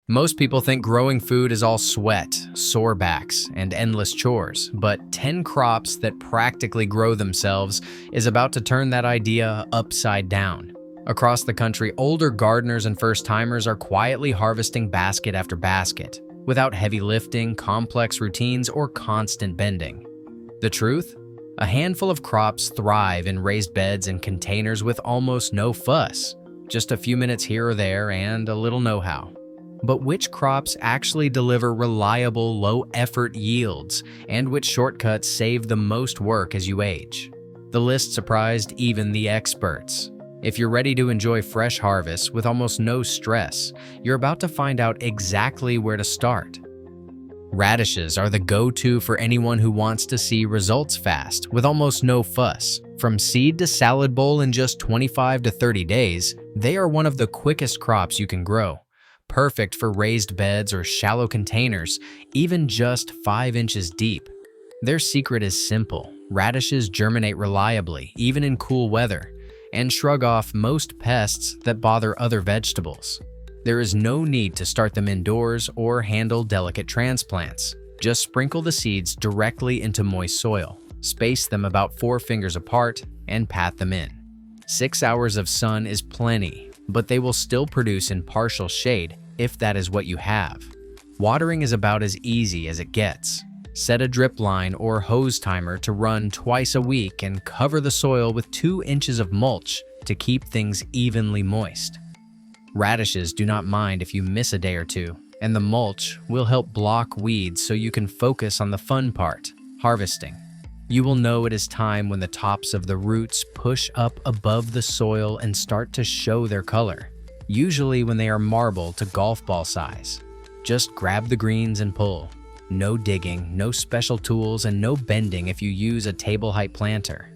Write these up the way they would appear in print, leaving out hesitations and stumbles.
Most people think growing food is all sweat, sore backs, and endless chores, but 10 crops that practically grow themselves is about to turn that idea upside down. Across the country, older gardeners and first-timers are quietly harvesting basket after basket, without heavy lifting, complex routines, or constant bending. The truth? A handful of crops thrive in raised beds and containers with almost no fuss, just a few minutes here or there and a little know-how. But which crops actually deliver reliable, low-effort yields, and which shortcuts save the most work as you age? The list surprised even the experts. If you're ready to enjoy fresh harvests with almost no stress, you're about to find out exactly where to start. Radishes are the go-to for anyone who wants to see results fast, with almost no fuss. From seed to salad bowl in just 25 to 30 days, they are one of the quickest crops you can grow. Perfect for raised beds or shallow containers, even just 5 inches deep. Their secret is simple. Radishes germinate reliably, even in cool weather, and shrug off most pests that bother other vegetables. There is no need to start them indoors or handle delicate transplants. Just sprinkle the seeds directly into moist soil, space them about 4 fingers apart, and pat them in. 6 hours of sun is plenty, but they will still produce in partial shade if that is what you have. Watering is about as easy as it gets. Set a drip line or hose timer to run twice a week and cover the soil with 2 inches of mulch to keep things evenly moist. Radishes do not mind if you miss a day or two, and the mulch will help block weeds so you can focus on the fun part, harvesting. You will know it is time when the tops of the roots push up above the soil and start to show their color, usually when they are marble to golf ball size. Just grab the greens and pull. No digging, no special tools, and no bending if you use a table-height planter.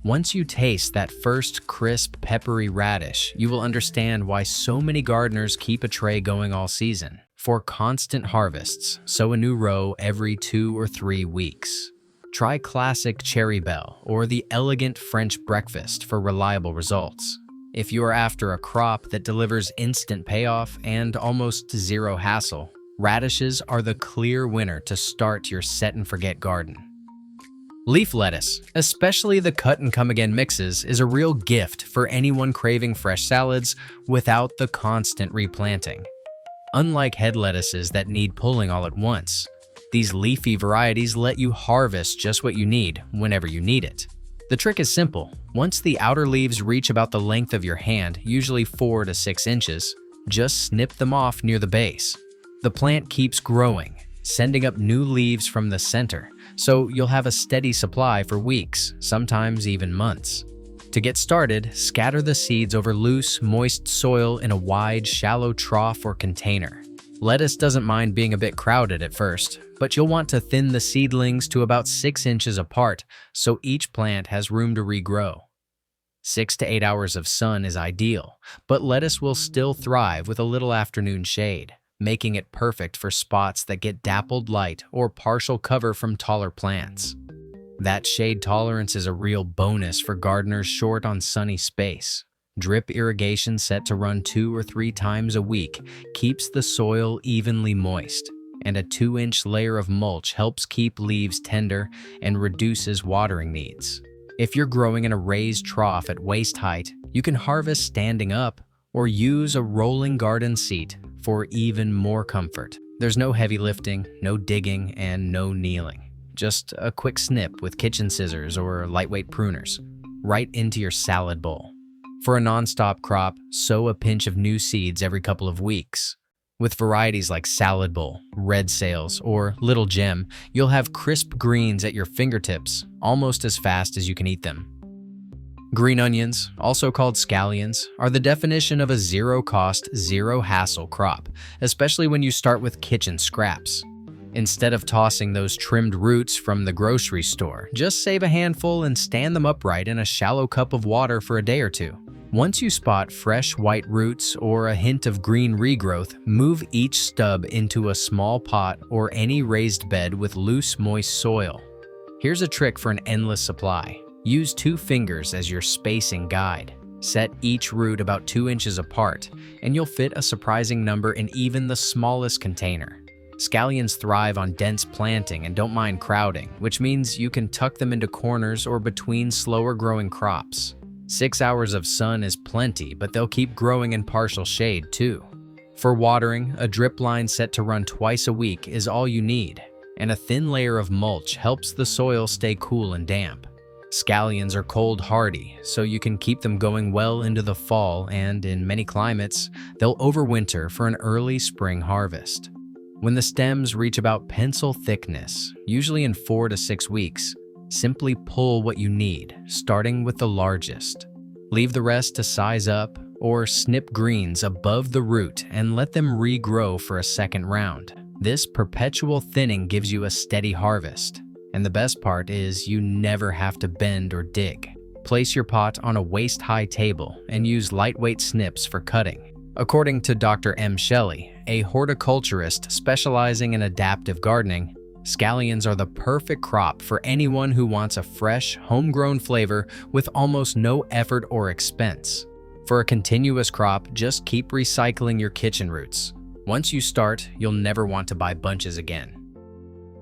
Once you taste that first crisp, peppery radish, you will understand why so many gardeners keep a tray going all season. For constant harvests, sow a new row every 2 or 3 weeks. Try classic Cherry Belle or the elegant French breakfast for reliable results. If you are after a crop that delivers instant payoff and almost zero hassle, radishes are the clear winner to start your set-and-forget garden. Leaf lettuce, especially the cut-and-come-again mixes, is a real gift for anyone craving fresh salads without the constant replanting. Unlike head lettuces that need pulling all at once, these leafy varieties let you harvest just what you need whenever you need it. The trick is simple. Once the outer leaves reach about the length of your hand, usually 4 to 6 inches, just snip them off near the base. The plant keeps growing, sending up new leaves from the center, so you'll have a steady supply for weeks, sometimes even months. To get started, scatter the seeds over loose, moist soil in a wide, shallow trough or container. Lettuce doesn't mind being a bit crowded at first, but you'll want to thin the seedlings to about 6 inches apart so each plant has room to regrow. 6 to 8 hours of sun is ideal, but lettuce will still thrive with a little afternoon shade, making it perfect for spots that get dappled light or partial cover from taller plants. That shade tolerance is a real bonus for gardeners short on sunny space. Drip irrigation set to run 2 or 3 times a week keeps the soil evenly moist, and a 2-inch layer of mulch helps keep leaves tender and reduces watering needs. If you're growing in a raised trough at waist height, you can harvest standing up or use a rolling garden seat for even more comfort. There's no heavy lifting, no digging, and no kneeling. Just a quick snip with kitchen scissors or lightweight pruners, right into your salad bowl. For a non-stop crop, sow a pinch of new seeds every couple of weeks. With varieties like Salad Bowl, Red Sails, or Little Gem, you'll have crisp greens at your fingertips almost as fast as you can eat them. Green onions, also called scallions, are the definition of a zero-cost, zero-hassle crop, especially when you start with kitchen scraps. Instead of tossing those trimmed roots from the grocery store, just save a handful and stand them upright in a shallow cup of water for a day or two. Once you spot fresh white roots or a hint of green regrowth, move each stub into a small pot or any raised bed with loose, moist soil. Here's a trick for an endless supply. Use 2 fingers as your spacing guide. Set each root about 2 inches apart, and you'll fit a surprising number in even the smallest container. Scallions thrive on dense planting and don't mind crowding, which means you can tuck them into corners or between slower-growing crops. 6 hours of sun is plenty, but they'll keep growing in partial shade too. For watering, a drip line set to run twice a week is all you need, and a thin layer of mulch helps the soil stay cool and damp. Scallions are cold hardy, so you can keep them going well into the fall, and in many climates, they'll overwinter for an early spring harvest. When the stems reach about pencil thickness, usually in 4 to 6 weeks, simply pull what you need, starting with the largest. Leave the rest to size up, or snip greens above the root and let them regrow for a second round. This perpetual thinning gives you a steady harvest. And the best part is you never have to bend or dig. Place your pot on a waist-high table and use lightweight snips for cutting. According to Dr. M. Shelley, a horticulturist specializing in adaptive gardening, scallions are the perfect crop for anyone who wants a fresh, homegrown flavor with almost no effort or expense. For a continuous crop, just keep recycling your kitchen roots. Once you start, you'll never want to buy bunches again.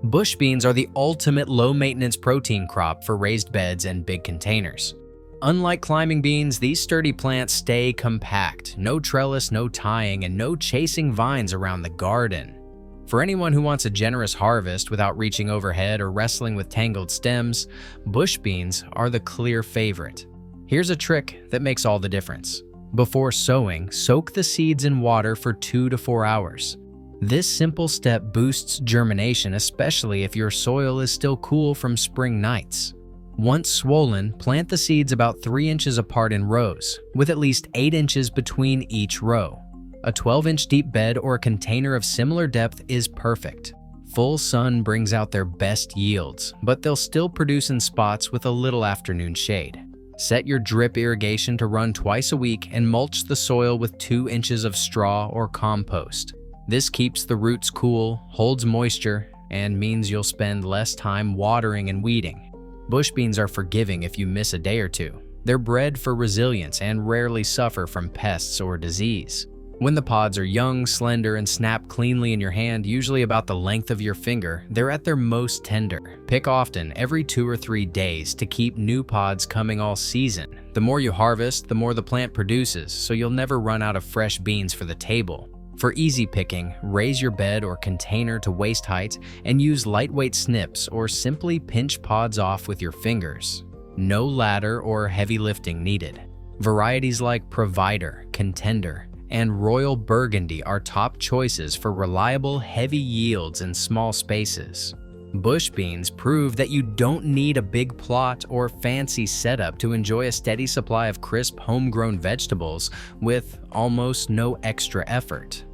Bush beans are the ultimate low-maintenance protein crop for raised beds and big containers. Unlike climbing beans, these sturdy plants stay compact. No trellis, no tying, and no chasing vines around the garden. For anyone who wants a generous harvest without reaching overhead or wrestling with tangled stems, bush beans are the clear favorite. Here's a trick that makes all the difference. Before sowing, soak the seeds in water for 2 to 4 hours. This simple step boosts germination, especially if your soil is still cool from spring nights. Once swollen, plant the seeds about 3 inches apart in rows, with at least 8 inches between each row. A 12-inch deep bed or a container of similar depth is perfect. Full sun brings out their best yields, but they'll still produce in spots with a little afternoon shade. Set your drip irrigation to run twice a week and mulch the soil with 2 inches of straw or compost. This keeps the roots cool, holds moisture, and means you'll spend less time watering and weeding. Bush beans are forgiving if you miss a day or two. They're bred for resilience and rarely suffer from pests or disease. When the pods are young, slender, and snap cleanly in your hand, usually about the length of your finger, they're at their most tender. Pick often, every 2 or 3 days, to keep new pods coming all season. The more you harvest, the more the plant produces, so you'll never run out of fresh beans for the table. For easy picking, raise your bed or container to waist height and use lightweight snips or simply pinch pods off with your fingers. No ladder or heavy lifting needed. Varieties like Provider, Contender, and Royal Burgundy are top choices for reliable, heavy yields in small spaces. Bush beans prove that you don't need a big plot or fancy setup to enjoy a steady supply of crisp, homegrown vegetables with almost no extra effort.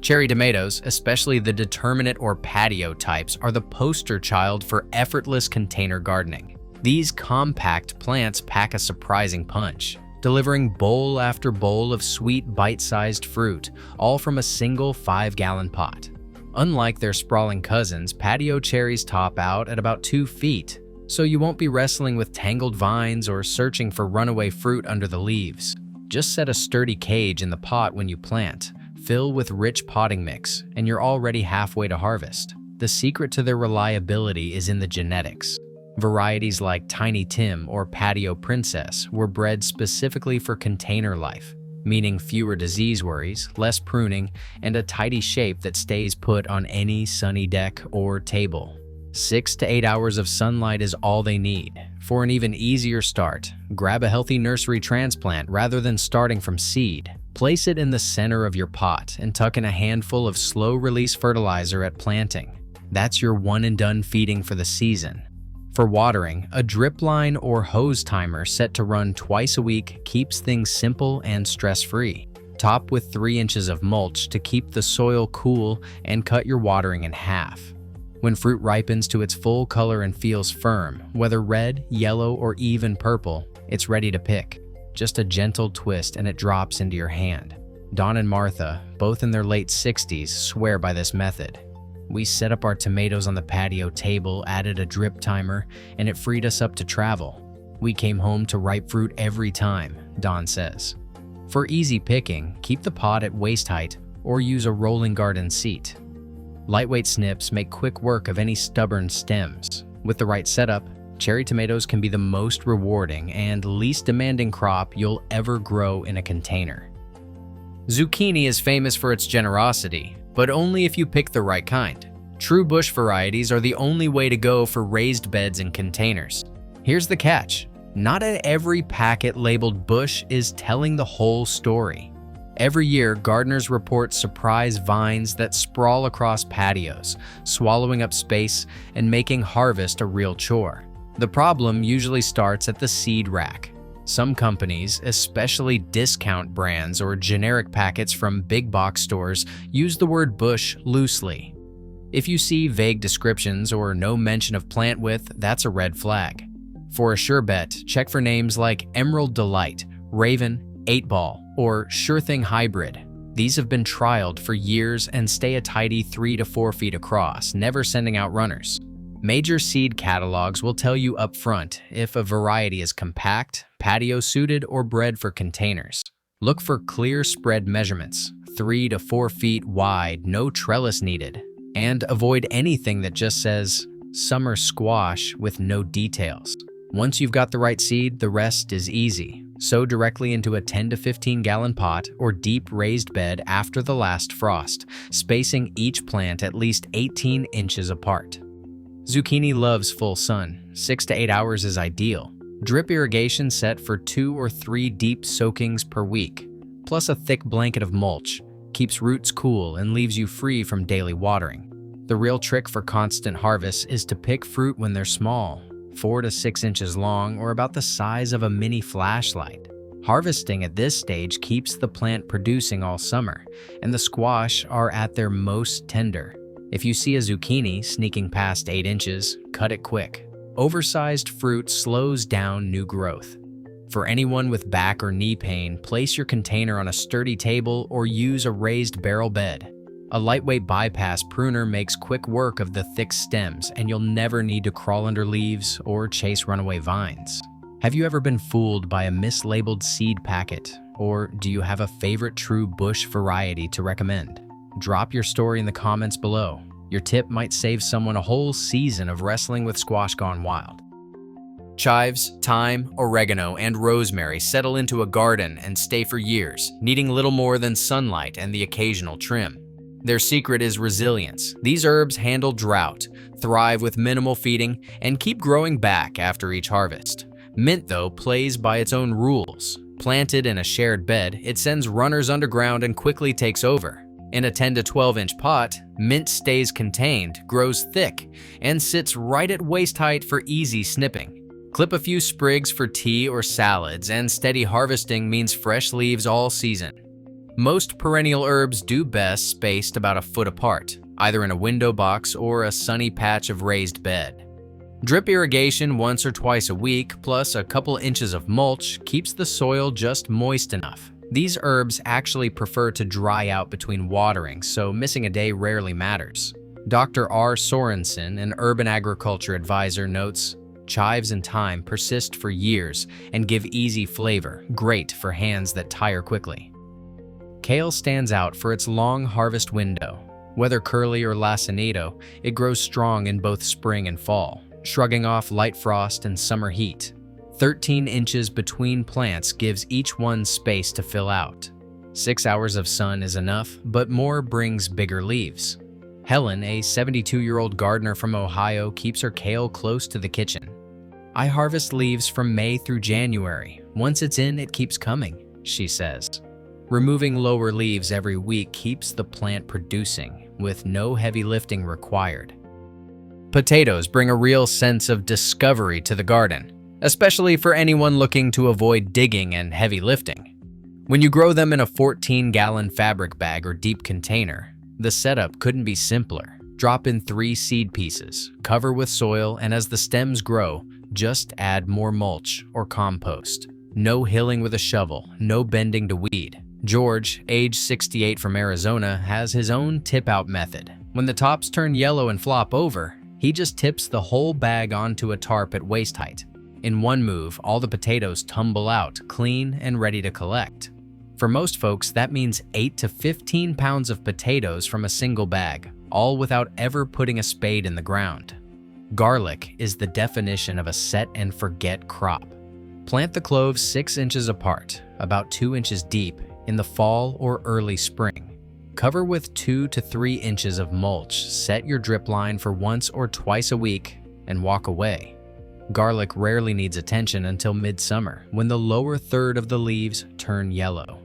Cherry tomatoes, especially the determinate or patio types, are the poster child for effortless container gardening. These compact plants pack a surprising punch, delivering bowl after bowl of sweet, bite-sized fruit, all from a single 5-gallon pot. Unlike their sprawling cousins, patio cherries top out at about 2 feet, so you won't be wrestling with tangled vines or searching for runaway fruit under the leaves. Just set a sturdy cage in the pot when you plant, fill with rich potting mix, and you're already halfway to harvest. The secret to their reliability is in the genetics. Varieties like Tiny Tim or Patio Princess were bred specifically for container life, meaning fewer disease worries, less pruning, and a tidy shape that stays put on any sunny deck or table. 6 to 8 hours of sunlight is all they need. For an even easier start, grab a healthy nursery transplant rather than starting from seed. Place it in the center of your pot and tuck in a handful of slow-release fertilizer at planting. That's your one-and-done feeding for the season. For watering, a drip line or hose timer set to run twice a week keeps things simple and stress-free. Top with 3 inches of mulch to keep the soil cool and cut your watering in half. When fruit ripens to its full color and feels firm, whether red, yellow, or even purple, it's ready to pick. Just a gentle twist and it drops into your hand. Don and Martha, both in their late 60s, swear by this method. We set up our tomatoes on the patio table, added a drip timer, and it freed us up to travel. We came home to ripe fruit every time. Don says. For easy picking, keep the pot at waist height or use a rolling garden seat. Lightweight snips make quick work of any stubborn stems. With the right setup, cherry tomatoes can be the most rewarding and least demanding crop you'll ever grow in a container. Zucchini is famous for its generosity, but only if you pick the right kind. True bush varieties are the only way to go for raised beds and containers. Here's the catch. Not every packet labeled bush is telling the whole story. Every year, gardeners report surprise vines that sprawl across patios, swallowing up space and making harvest a real chore. The problem usually starts at the seed rack. Some companies, especially discount brands or generic packets from big box stores, use the word bush loosely. If you see vague descriptions or no mention of plant width, that's a red flag. For a sure bet, check for names like Emerald Delight, Raven, 8-Ball, or Sure Thing Hybrid. These have been trialed for years and stay a tidy 3 to 4 feet across, never sending out runners. Major seed catalogs will tell you up front if a variety is compact, patio-suited, or bred for containers. Look for clear spread measurements, 3 to 4 feet wide, no trellis needed, and avoid anything that just says summer squash with no details. Once you've got the right seed, the rest is easy. Sow directly into a 10 to 15 gallon pot or deep raised bed after the last frost, spacing each plant at least 18 inches apart. Zucchini loves full sun. 6 to 8 hours is ideal. Drip irrigation set for 2 or 3 deep soakings per week, plus a thick blanket of mulch, keeps roots cool and leaves you free from daily watering. The real trick for constant harvest is to pick fruit when they're small, 4 to 6 inches long or about the size of a mini flashlight. Harvesting at this stage keeps the plant producing all summer, and the squash are at their most tender. If you see a zucchini sneaking past 8 inches, cut it quick. Oversized fruit slows down new growth. For anyone with back or knee pain, place your container on a sturdy table or use a raised barrel bed. A lightweight bypass pruner makes quick work of the thick stems, and you'll never need to crawl under leaves or chase runaway vines. Have you ever been fooled by a mislabeled seed packet? Or do you have a favorite true bush variety to recommend? Drop your story in the comments below. Your tip might save someone a whole season of wrestling with squash gone wild. Chives, thyme, oregano, and rosemary settle into a garden and stay for years, needing little more than sunlight and the occasional trim. Their secret is resilience. These herbs handle drought, thrive with minimal feeding, and keep growing back after each harvest. Mint, though, plays by its own rules. Planted in a shared bed, it sends runners underground and quickly takes over. In a 10 to 12-inch pot, mint stays contained, grows thick, and sits right at waist height for easy snipping. Clip a few sprigs for tea or salads, and steady harvesting means fresh leaves all season. Most perennial herbs do best spaced about a foot apart, either in a window box or a sunny patch of raised bed. Drip irrigation once or twice a week, plus a couple inches of mulch, keeps the soil just moist enough. These herbs actually prefer to dry out between watering, so missing a day rarely matters. Dr. R. Sorensen, an urban agriculture advisor, notes, chives and thyme persist for years and give easy flavor, great for hands that tire quickly. Kale stands out for its long harvest window. Whether curly or lacinato, it grows strong in both spring and fall, shrugging off light frost and summer heat. 13 inches between plants gives each one space to fill out. 6 hours of sun is enough, but more brings bigger leaves. Helen, a 72-year-old gardener from Ohio, keeps her kale close to the kitchen. I harvest leaves from May through January. Once it's in, it keeps coming, she says. Removing lower leaves every week keeps the plant producing, with no heavy lifting required. Potatoes bring a real sense of discovery to the garden, especially for anyone looking to avoid digging and heavy lifting. When you grow them in a 14-gallon fabric bag or deep container, the setup couldn't be simpler. Drop in 3 seed pieces, cover with soil, and as the stems grow, just add more mulch or compost. No hilling with a shovel, no bending to weed. George, age 68 from Arizona, has his own tip-out method. When the tops turn yellow and flop over, he just tips the whole bag onto a tarp at waist height. In one move, all the potatoes tumble out, clean and ready to collect. For most folks, that means 8 to 15 pounds of potatoes from a single bag, all without ever putting a spade in the ground. Garlic is the definition of a set-and-forget crop. Plant the cloves 6 inches apart, about 2 inches deep, in the fall or early spring. Cover with 2 to 3 inches of mulch, set your drip line for once or twice a week, and walk away. Garlic rarely needs attention until midsummer, when the lower third of the leaves turn yellow.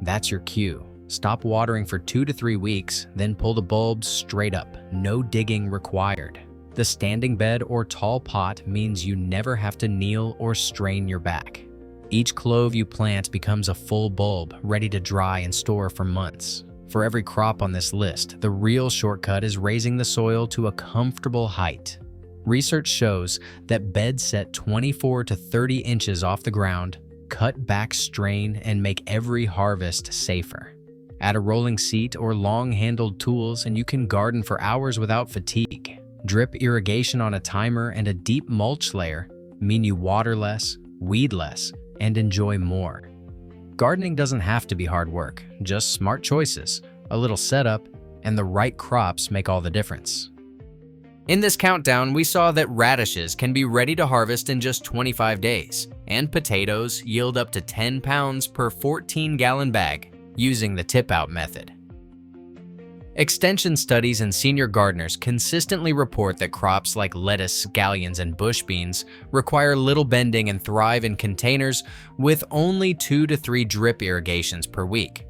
That's your cue. Stop watering for 2 to 3 weeks, then pull the bulbs straight up, no digging required. The standing bed or tall pot means you never have to kneel or strain your back. Each clove you plant becomes a full bulb, ready to dry and store for months. For every crop on this list, the real shortcut is raising the soil to a comfortable height. Research shows that beds set 24 to 30 inches off the ground cut back strain and make every harvest safer. Add a rolling seat or long-handled tools and you can garden for hours without fatigue. Drip irrigation on a timer and a deep mulch layer mean you water less, weed less, and enjoy more. Gardening doesn't have to be hard work, just smart choices, a little setup, and the right crops make all the difference. In this countdown, we saw that radishes can be ready to harvest in just 25 days, and potatoes yield up to 10 pounds per 14-gallon bag using the tip-out method. Extension studies and senior gardeners consistently report that crops like lettuce, scallions, and bush beans require little bending and thrive in containers with only 2 to 3 drip irrigations per week.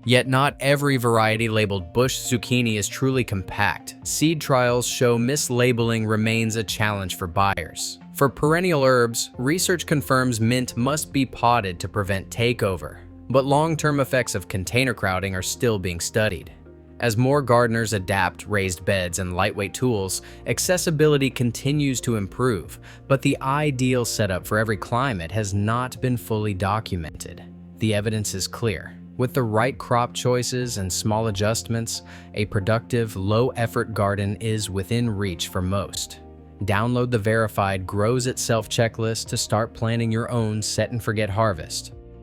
Yet not every variety labeled bush zucchini is truly compact. Seed trials show mislabeling remains a challenge for buyers. For perennial herbs, research confirms mint must be potted to prevent takeover, but long-term effects of container crowding are still being studied. As more gardeners adapt raised beds and lightweight tools, accessibility continues to improve, but the ideal setup for every climate has not been fully documented. The evidence is clear. With the right crop choices and small adjustments, a productive, low-effort garden is within reach for most. Download the verified Grows Itself checklist to start planning your own set-and-forget harvest.